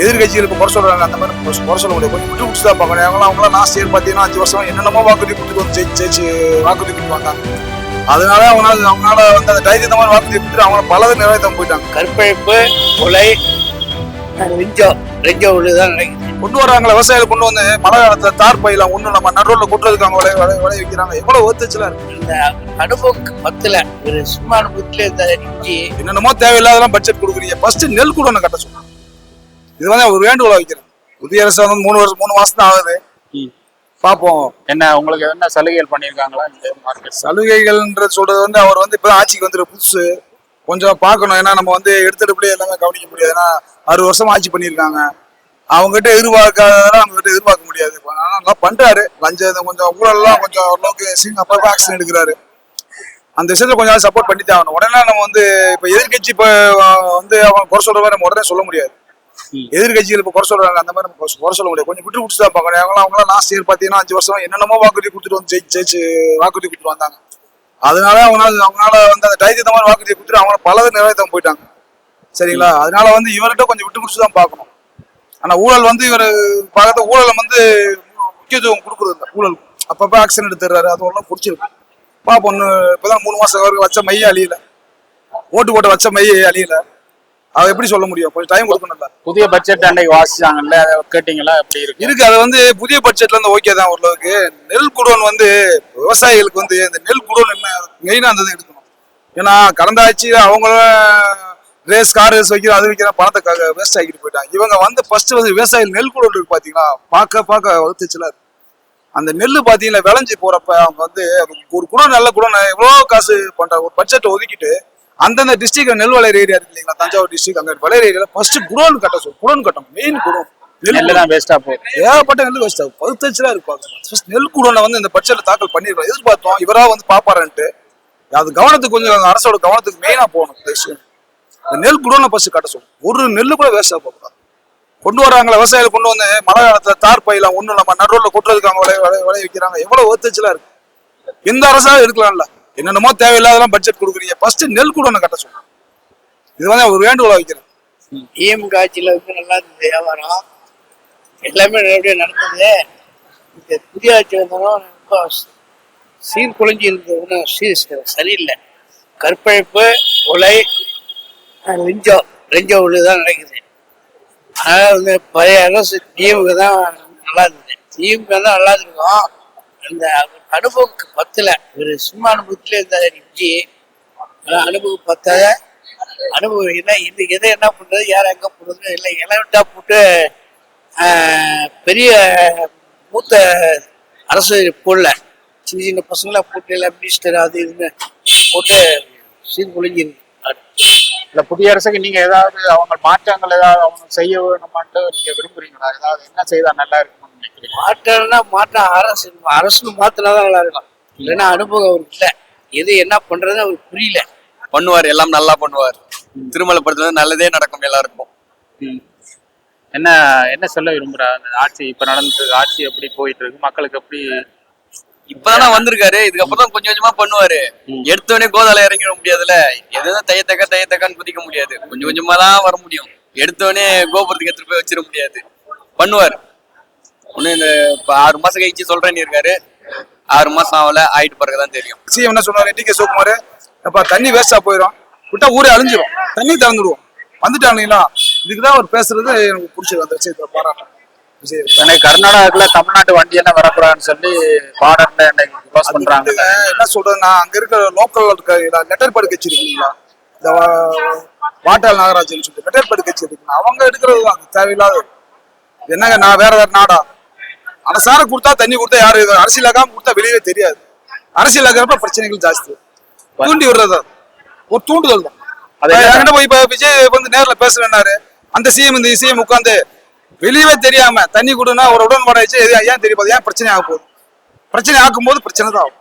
எதிர்கட்சிகளுக்கு குறை சொல்றாங்க, அந்த மாதிரி குறை சொல்ல முடியாது. கொஞ்சம் விட்டு விட்டு தான் பார்க்கணும். அவங்களாம் லாஸ்ட் இயர் பார்த்தீங்கன்னா 5 வருஷம் என்னென்னமோ வாக்குறுதி கொடுத்துட்டு வந்து ஜெயிச்சு வாக்குறுதி கொடுத்து வந்தாங்க. அதனால அவங்களால வந்து அந்த டைரி இந்த மாதிரி வாக்குறுதி கொடுத்துட்டு அவங்க பலதை நிறைவேற்ற போயிட்டாங்க. கற்பழிப்பு, கொலை, ரெஞ்சோ உள்ளுதான் கொண்டு வராங்களா விவசாயிகள் கொண்டு வந்து மழை காலத்துல தார் பையலாம் ஒண்ணு நம்ம நடுரோட்ல கொட்டுறதுக்கு அவங்க விளைய வைக்கிறாங்க. எவ்வளவு ஒத்துச்சுல இருக்கு. இந்த அனுபவம் பத்துல ஒரு சும்மா அனுபவத்துல என்னென்னமோ தேவையில்லாதெல்லாம் பட்ஜெட் கொடுக்குறீங்க. ஃபர்ஸ்ட் நெல் கூட ஒண்ணு கட்ட சொன்னாங்க. இது வந்து ஒரு வேண்டுகோளை வைக்கிறேன். புதிய அரசு வந்து 3 மாசம் தான் ஆகுது. பாப்போம் என்ன உங்களுக்கு என்ன சலுகைகள் பண்ணிருக்காங்களா? சலுகைகள்ன்றது சொல்றது வந்து அவர் வந்து இப்பதான் ஆட்சிக்கு வந்துரு புதுசு கொஞ்சம் பார்க்கணும். ஏன்னா நம்ம வந்து எடுத்துட்டு எல்லாமே கவனிக்க முடியாது. ஏன்னா 6 வருஷம் ஆட்சி பண்ணியிருக்காங்க. அவங்ககிட்ட எதிர்பார்க்காதான் அவங்க கிட்ட எதிர்பார்க்க முடியாது. நல்லா பண்றாரு. லஞ்சம் கொஞ்சம் ஊழல்லாம் கொஞ்சம் ஓரளவுக்கு அப்பப்போ ஆக்ஷன் எடுக்கிறாரு. அந்த விஷயத்துல கொஞ்சம் சப்போர்ட் பண்ணித்தான் ஆகணும். உடனே நம்ம வந்து இப்ப எதிர்கட்சி இப்ப வந்து அவங்க குறை சொல்ற மாதிரி நம்ம உடனே சொல்ல முடியாது. எதிர்கட்சிகள் இப்ப குறை சொல்றாங்க, அந்த மாதிரி நம்ம குறை சொல்ல முடியாது. கொஞ்சம் விட்டு விட்டு தான் பார்க்கணும். அவங்களாம் லாஸ்ட் இயர் பாத்தீங்கன்னா 5 வருஷம் என்னென்னமோ வாக்குறுதி கொடுத்துட்டு வந்து ஜெயிச்சு வாக்குறுதி கொடுத்துட்டு வந்தாங்க. அதனால அவங்களால வந்து அந்த டைரி இந்த மாதிரி வாக்குறுதி கொடுத்துட்டு அவங்க பலதை நிறைவேற்ற போயிட்டாங்க. சரிங்களா? அதனால வந்து இவர்கிட்ட கொஞ்சம் விட்டு பிடிச்சு தான் பார்க்கணும். ஆனா ஊழல் வந்து இவர் பார்த்த ஊழலை வந்து முக்கியத்துவம் கொடுக்குறது இல்லை. ஊழல் அப்பப்போ ஆக்ஷன் எடுத்துறாரு. அது ஒன்றும் பிடிச்சிருக்கு. பாப்போம். இப்பதான் 3 மாசம் வரைக்கும் வச்ச மைய அழியல, ஓட்டு போட்ட வச்ச மைய அழியல. அதை எப்படி சொல்ல முடியும்? கொஞ்சம் டைம் கொடுக்கணும்ல. புதிய பட்ஜெட் அன்னைக்கு வாசிச்சாங்கல்ல, கேட்டீங்களா? எப்படி இருக்கு? அது வந்து புதிய பட்ஜெட்ல இருந்து ஓகே தான் ஓரளவுக்கு. நெல் குடோன் வந்து விவசாயிகளுக்கு வந்து இந்த நெல் குடோன் என்ன மெயினா அந்த எடுக்கணும். ஏன்னா கடந்த ஆட்சி அவங்களும் கார் ரேஸ் வைக்கிற அது வைக்கிற பணத்துக்காக வேஸ்ட் ஆகிட்டு போயிட்டாங்க. இவங்க வந்து ஃபர்ஸ்ட் வந்து விவசாயிகள் நெல் குடோன் இருக்கு பாத்தீங்களா, பார்க்க வளர்த்துச்சுல இருக்கு. அந்த நெல் பாத்தீங்கன்னா விளைஞ்சு போறப்ப அவங்க வந்து ஒரு குடோன் நல்ல குடோன் எவ்வளவு காசு பண்ற ஒரு பட்ஜெட் ஒதுக்கிட்டு அந்தந்த டிஸ்ட்ரிக்ட் நெல் விளையிற ஏரியா இருக்கு இல்லைங்களா, தஞ்சாவூர் டிஸ்ட்ரிக்ட் அங்க விளையிற ஏரியால ஃபர்ஸ்ட் குடோன் கட்ட சொல்லும். குடோன் கட்டணும். Main godown. நெல் தான் வேஸ்டா போகுது. ஏகப்பட்ட நெல் வேஸ்ட் ஆகும். பழுத்தச்சுலாம் இருப்பாங்க. நெல் குடோனை வந்து இந்த பட்ஜெட்ல தாக்கல் பண்ணிருக்கோம். எதிர்பார்த்தோம் இவரா வந்து பாப்பாருன்ட்டு. அது கவனத்துக்கு கொஞ்சம் அரசோட கவனத்துக்கு மெயினா போகணும். நெல் குடோனை ஃபர்ஸ்ட் கட்ட சொல்லும். ஒரு நெல்லு கூட வேஸ்டா போகக்கூடாது. கொண்டு வராங்களா விவசாயிகள் கொண்டு வந்து மழை காலத்துல தார் பையலாம் ஒண்ணு நம்ம நடுரோட்ல கொட்டுறதுக்கு அவங்க விளைய வைக்கிறாங்க. எவ்வளவு ஒத்துச்சுலாம் இருக்கு. எந்த அரசாவது எடுக்கலாம்ல. என்னென்னமோ தேவையில்லாதெல்லாம் பட்ஜெட் கொடுக்குறீங்க. ஃபர்ஸ்ட் நெல் கூட ஒண்ணு கட்ட சொல்லுங்க. இது வந்து ஒரு வேண்டுகோளை வைக்கிறேன். திமுக ஆட்சியில வந்து நல்லா இருந்தது வியாபாரம், எல்லாமே நல்லபடியா நடந்தது. இந்த புதிய ஆட்சி வந்தாலும் ரொம்ப சீர்குலைஞ்சி இருந்தது. சரியில்லை. கற்பழிப்பு, கொலை, ரெஞ்சோ உள்ளுதான் நடக்குது. அதனால வந்து பழைய அரசு திமுக தான் நல்லா இருந்தது. திமுக தான் நல்லா இருக்கும். இந்த அனுபவம் பத்துல ஒரு சும்மா அனுபவத்துல இந்த அனுபவம் பத்தாத அனுபவம் என்ன இது எதை என்ன பண்றது, யார் எங்க போடுறது இல்லை. இளவிட்டா போட்டு பெரிய மூத்த அரசு போடல, சின்ன சின்ன பசங்களா போட்டு எல்லாம் மினிஸ்டர் அது இதுன்னு போட்டு சீர்குலைஞ்சிருக்கு. இல்ல புதிய அரசுக்கு நீங்க ஏதாவது அவங்க மாற்றங்கள் ஏதாவது அவங்க செய்ய வேணுமான்ட்டு நீங்க விரும்புறீங்களா? ஏதாவது என்ன செய்தா நல்லா இருக்கும்னு நினைக்கிறீங்க? மாற்றம் அரசு மாத்தினாதான் நல்லா இருக்கும். இல்லைன்னா அனுபவம் அவருக்கு இல்லை. எது என்ன பண்றதுன்னு அவருக்கு புரியல. பண்ணுவார், எல்லாம் நல்லா பண்ணுவார். திருமலைப்படுத்துறது நல்லதே நடக்கும் எல்லாருக்கும். என்ன என்ன சொல்ல விரும்புறா? அந்த ஆட்சி இப்ப நடந்தது, ஆட்சி எப்படி போயிட்டு இருக்கு, மக்களுக்கு எப்படி? இப்பதானே வந்திருக்காரு. இதுக்கப்புறம் தான் கொஞ்சம் கொஞ்சமா பண்ணுவாரு. எடுத்தவனே கோதால இறங்கிட முடியாதுல்ல. எதுவும் தையத்தக்கான்னு குதிக்க முடியாது. கொஞ்சம் கொஞ்சமா தான் வர முடியும். எடுத்தவனே கோபுரத்துக்கு எடுத்துட்டு போய் வச்சிட முடியாது. பண்ணுவார். ஒண்ணு இந்த 6 மாசம் கழிச்சு சொல்றேன்னு இருக்காரு. 6 மாசம் ஆகல, ஆயிட்டு பிறகுதான் தெரியும். சிஎம் என்ன சொன்னாரு? டி.கே. சிவகுமார், அப்ப தண்ணி வேஸ்டா போயிடும், விட்டா ஊரே அழிஞ்சிரும், தண்ணி திறந்துடுவோம் வந்துட்டாங்களா. இதுக்குதான் அவர் பேசுறது எனக்கு பிடிச்சிருக்கு. அந்த பாராட்டம். கர்நாடகாக்குள்ள தமிழ்நாட்டு வண்டி என்ன வரக்கூடாதுன்னு சொல்லி பார்டர்ல க்ளோஸ் பண்றாங்க. என்ன சொல்றதுன்னா அங்க இருக்கிற லோக்கல் லெட்டர் பேட் கட்சி இருக்குங்களா, இந்த வாட்டாள் நாகராஜன் சொல்லிட்டு லெட்டர் பேட் கட்சி இருக்குங்களா, அவங்க எடுக்கிறது தான் தேவையில்லாத. என்னங்க நான் வேற நாடா? அரசார கொடுத்தா தண்ணி கொடுத்தா யாரு அரசியலாக்காம கொடுத்தா வெளியே தெரியாது. அரசியலாக்கிறப்ப பிரச்சனைகள் ஜாஸ்தி. தூண்டி விடுறது ஒரு தூண்டுதல் தான். அதை போய் இப்ப விஜய் வந்து நேர்ல பேசுறேன்னாரு. அந்த சிஎம் இந்த சிஎம் உட்காந்து வெளியவே தெரியாம தண்ணி கொடுனா ஒரு உடன்பாடு ஏன் தெரியாது? ஏன் பிரச்சனை ஆக போகுது? பிரச்சனை ஆக்கும் போது பிரச்சனை தான் ஆகும்.